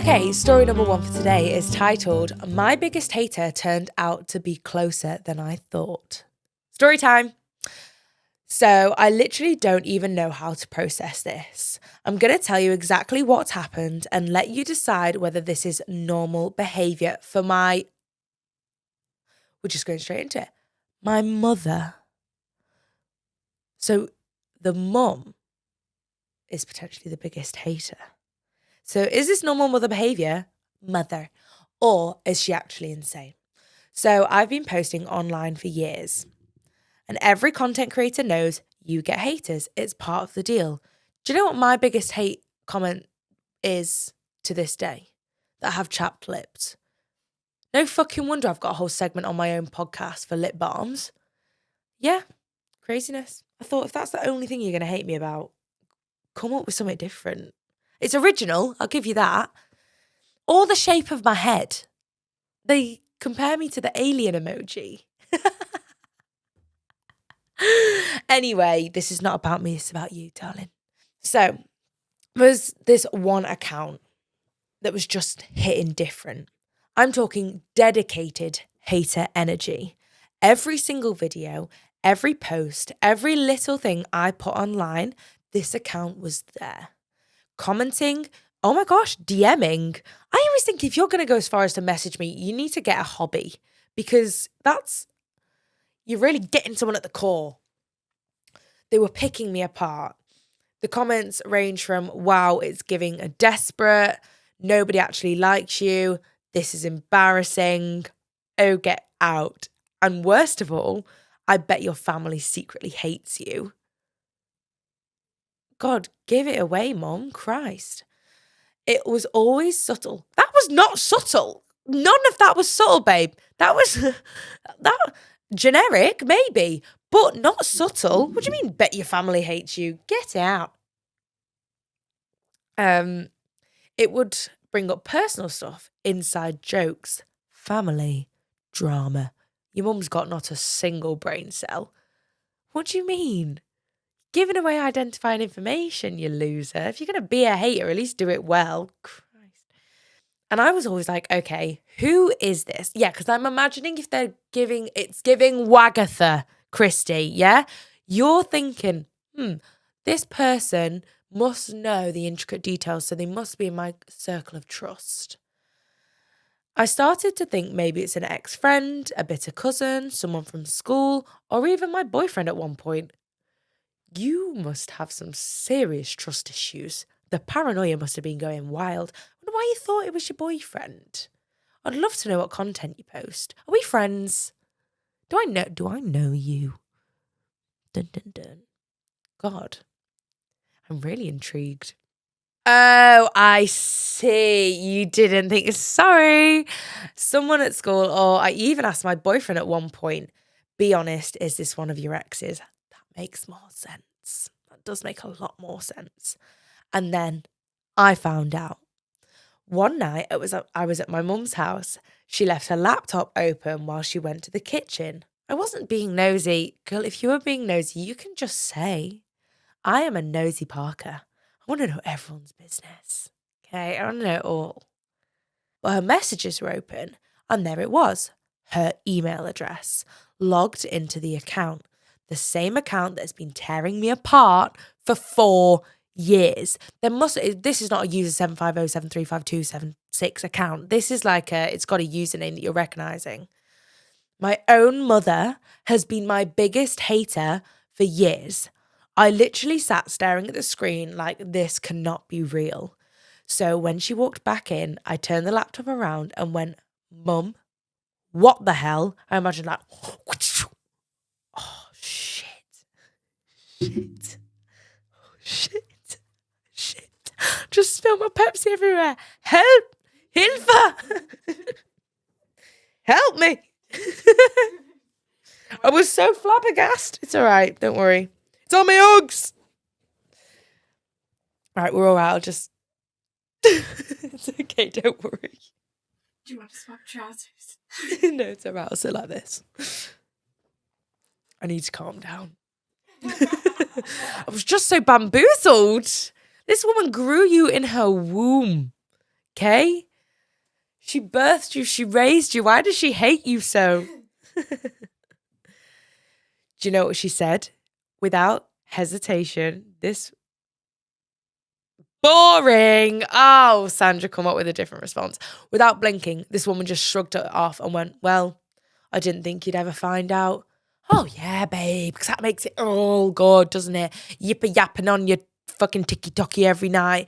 Okay, story number 1 for today is titled, My Biggest Hater Turned Out to Be Closer Than I Thought. Story time. So I literally don't even know how to process this. I'm going to tell you exactly what's happened and let you decide whether this is normal behaviour for we're just going straight into it, my mother. So the mum is potentially the biggest hater. So is this normal mother behaviour? Mother. Or is she actually insane? So I've been posting online for years. And every content creator knows you get haters. It's part of the deal. Do you know what my biggest hate comment is to this day? That I have chapped lips. No fucking wonder I've got a whole segment on my own podcast for lip balms. Yeah, craziness. I thought if that's the only thing you're going to hate me about, come up with something different. It's original, I'll give you that. Or the shape of my head. They compare me to the alien emoji. Anyway, this is not about me, it's about you, darling. So, there's this one account that was just hitting different. I'm talking dedicated hater energy. Every single video, every post, every little thing I put online, this account was there. Commenting, oh my gosh, DMing. I always think if you're going to go as far as to message me, you need to get a hobby because you're really getting someone at the core. They were picking me apart. The comments range from, wow, it's giving a desperate, nobody actually likes you, this is embarrassing, oh, get out. And worst of all, I bet your family secretly hates you. God, give it away, Mom, Christ. It was always subtle. That was not subtle. None of that was subtle, babe. That was that generic, maybe, but not subtle. What do you mean, bet your family hates you? Get out. It would bring up personal stuff, inside jokes, family, drama. Your mum's got not a single brain cell. What do you mean? Giving away identifying information, you loser. If you're going to be a hater, at least do it well. Christ. And I was always like, okay, who is this? Yeah, because I'm imagining if it's giving Wagatha Christie, yeah? You're thinking, this person must know the intricate details, so they must be in my circle of trust. I started to think maybe it's an ex-friend, a bitter cousin, someone from school, or even my boyfriend at one point. You must have some serious trust issues. The paranoia must have been going wild. I wonder why you thought it was your boyfriend. I'd love to know what content you post. Are we friends? Do I know you? Dun dun dun. God. I'm really intrigued. Oh, I see. You didn't think. Sorry. Someone at school, or I even asked my boyfriend at one point, be honest, is this one of your exes? That makes more sense. That does make a lot more sense. And then I found out. One night I was at my mum's house. She left her laptop open while she went to the kitchen. I wasn't being nosy. Girl, if you were being nosy, you can just say. I am a nosy Parker. I want to know everyone's business. Okay, I want to know it all. But her messages were open, and there it was. Her email address, logged into the account. The same account that's been tearing me apart for 4 years. This is not a user 750735276 account. This is like it's got a username that you're recognizing. My own mother has been my biggest hater for years. I literally sat staring at the screen like this cannot be real. So when she walked back in, I turned the laptop around and went, Mum, what the hell? I imagined like, oh, shit. Shit. Oh, shit. Shit. Just spilled my Pepsi everywhere. Help. Hilfe. Help me. I was so flabbergasted. It's all right. Don't worry. It's on my Uggs. Right, we're all right. I'll just... It's okay, don't worry. Do you want to swap trousers? No, it's all right. I'll sit like this. I need to calm down. I was just so bamboozled. This woman grew you in her womb. Okay? She birthed you. She raised you. Why does she hate you so? Do you know what she said? Without hesitation, this boring. Oh, Sandra come up with a different response. Without blinking, this woman just shrugged it off and went, well, I didn't think you'd ever find out. Oh, yeah, babe, because that makes it all good, doesn't it? Yipper yapping on your fucking ticky-tocky every night,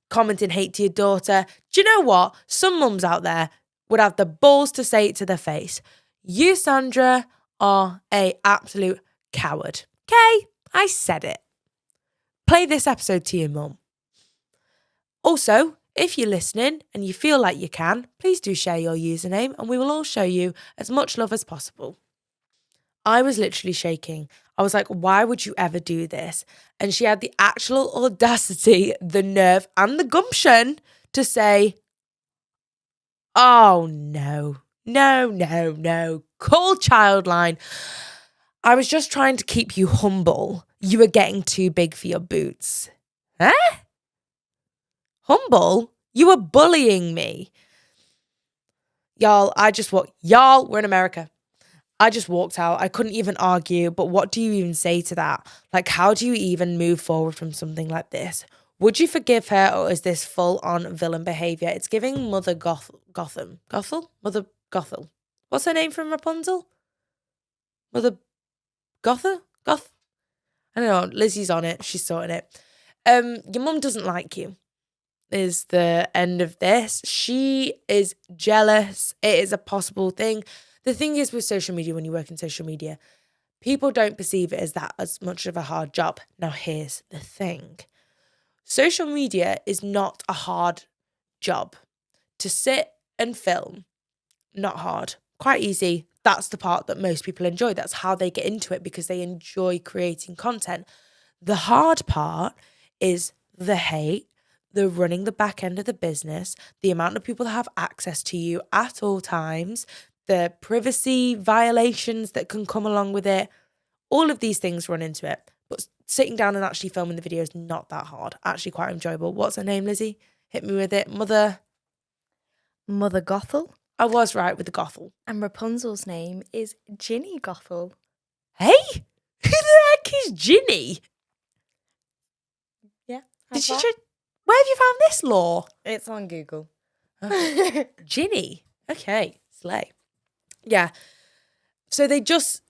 commenting hate to your daughter. Do you know what? Some mums out there would have the balls to say it to their face. You, Sandra, are a absolute coward. Okay? I said it. Play this episode to your mum. Also, if you're listening and you feel like you can, please do share your username and we will all show you as much love as possible. I was literally shaking. I was like, why would you ever do this? And she had the actual audacity, the nerve, and the gumption to say, oh no, no. Call Childline. I was just trying to keep you humble. You were getting too big for your boots. Huh? Humble? You were bullying me. Y'all, we're in America. I just walked out. I couldn't even argue, but what do you even say to that? Like, how do you even move forward from something like this? Would you forgive her, or is this full-on villain behaviour? It's giving Mother Gotham. Mother Gothel. What's her name from Rapunzel? Mother Goth? I don't know. Lizzie's on it. She's sorting it. Your mum doesn't like you, is the end of this. She is jealous. It is a possible thing. The thing is with social media, when you work in social media, people don't perceive it as that as much of a hard job. Now, here's the thing. Social media is not a hard job. To sit and film, not hard. Quite easy. That's the part that most people enjoy. That's how they get into it, because they enjoy creating content. The hard part is the hate, the running the back end of the business, the amount of people that have access to you at all times, the privacy violations that can come along with it. All of these things run into it. But sitting down and actually filming the video is not that hard. Actually quite enjoyable. What's her name, Lizzie? Hit me with it. Mother Gothel. I was right with the Gothel. And Rapunzel's name is Ginny Gothel. Hey? Who the heck is Ginny? Yeah. Did she where have you found this lore? It's on Google. Ginny. Okay. Slay. Yeah. So they just,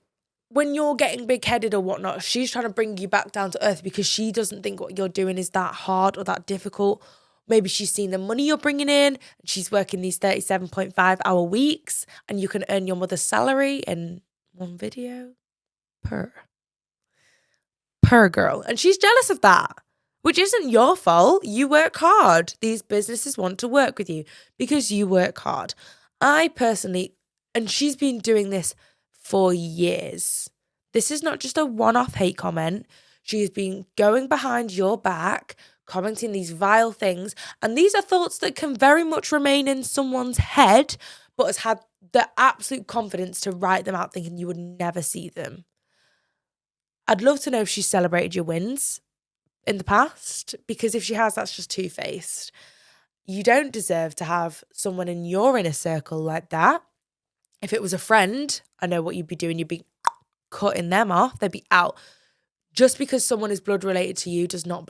when you're getting big-headed or whatnot, she's trying to bring you back down to earth because she doesn't think what you're doing is that hard or that difficult. Maybe she's seen the money you're bringing in, and she's working these 37.5-hour weeks, and you can earn your mother's salary in one video per girl. And she's jealous of that, which isn't your fault. You work hard. These businesses want to work with you because you work hard. I personally, and she's been doing this for years. This is not just a one-off hate comment. She's been going behind your back, commenting these vile things. And these are thoughts that can very much remain in someone's head, but has had the absolute confidence to write them out thinking you would never see them. I'd love to know if she's celebrated your wins in the past, because if she has, that's just two-faced. You don't deserve to have someone in your inner circle like that. If it was a friend, I know what you'd be doing. You'd be cutting them off. They'd be out. Just because someone is blood related to you does not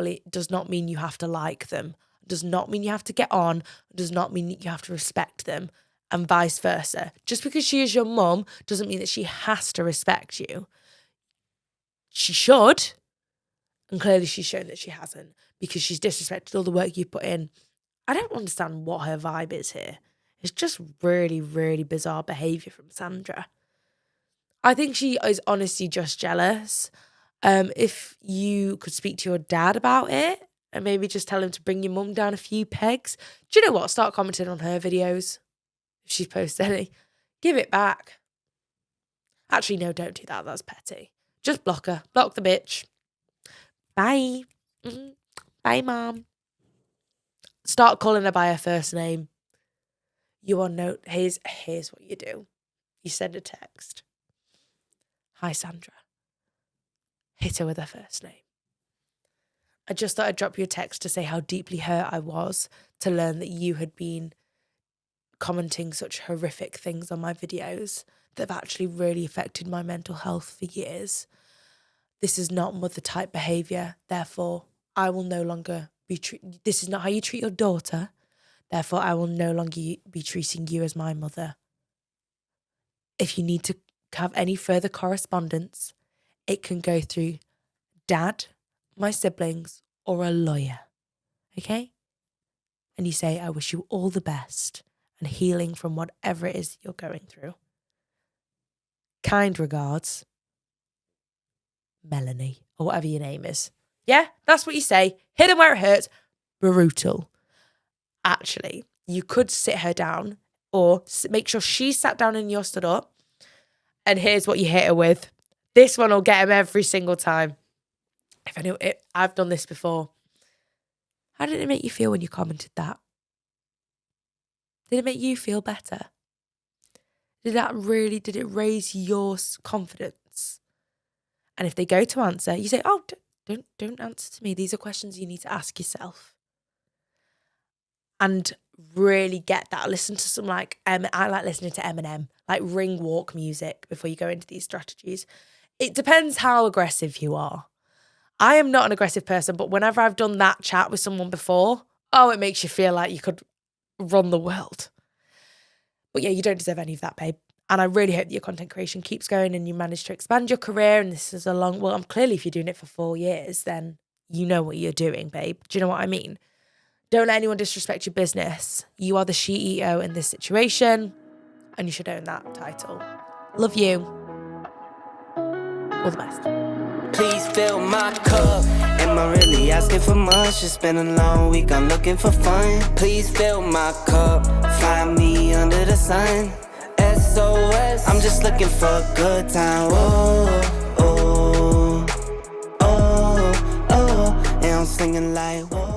mean you have to like them. Does not mean you have to get on. Does not mean that you have to respect them, and vice versa. Just because she is your mum doesn't mean that she has to respect you. She should, and clearly she's shown that she hasn't, because she's disrespected all the work you put in. I don't understand what her vibe is here. It's just really, really bizarre behaviour from Sandra. I think she is honestly just jealous. If you could speak to your dad about it and maybe just tell him to bring your mum down a few pegs. Do you know what? Start commenting on her videos. If she posts any, give it back. Actually, no, don't do that. That's petty. Just block her. Block the bitch. Bye. Bye, Mom. Start calling her by her first name. You on note. Here's what you do. You send a text. Hi, Sandra. Hit her with her first name. I just thought I'd drop you a text to say how deeply hurt I was to learn that you had been commenting such horrific things on my videos that have actually really affected my mental health for years. This is not mother type behaviour. Therefore, I will no longer be this is not how you treat your daughter. Therefore, I will no longer be treating you as my mother. If you need to have any further correspondence, it can go through Dad, my siblings, or a lawyer. Okay? And you say, I wish you all the best and healing from whatever it is you're going through. Kind regards, Melanie, or whatever your name is. Yeah, that's what you say. Hit him where it hurts. Brutal. Actually, you could sit her down or make sure she's sat down and you're stood up. And here's what you hit her with. This one will get him every single time. I've done this before. How did it make you feel when you commented that? Did it make you feel better? Did it raise your confidence? And if they go to answer, you say, oh, don't answer to me. These are questions you need to ask yourself. And really get that. Listen to some I like listening to Eminem, like ring walk music before you go into these strategies. It depends how aggressive you are. I am not an aggressive person, but whenever I've done that chat with someone before, it makes you feel like you could run the world. But yeah, you don't deserve any of that, babe. And I really hope that your content creation keeps going and you manage to expand your career. And this is clearly if you're doing it for 4 years, then you know what you're doing, babe. Do you know what I mean? Don't let anyone disrespect your business. You are the CEO in this situation and you should own that title. Love you. All the best. Please fill my cup. Am I really asking for much? It's been a long week, I'm looking for fun. Please fill my cup. Find me under the sun. SOS, I'm just looking for a good time. Oh, oh, oh, oh. And I'm singing like, whoa.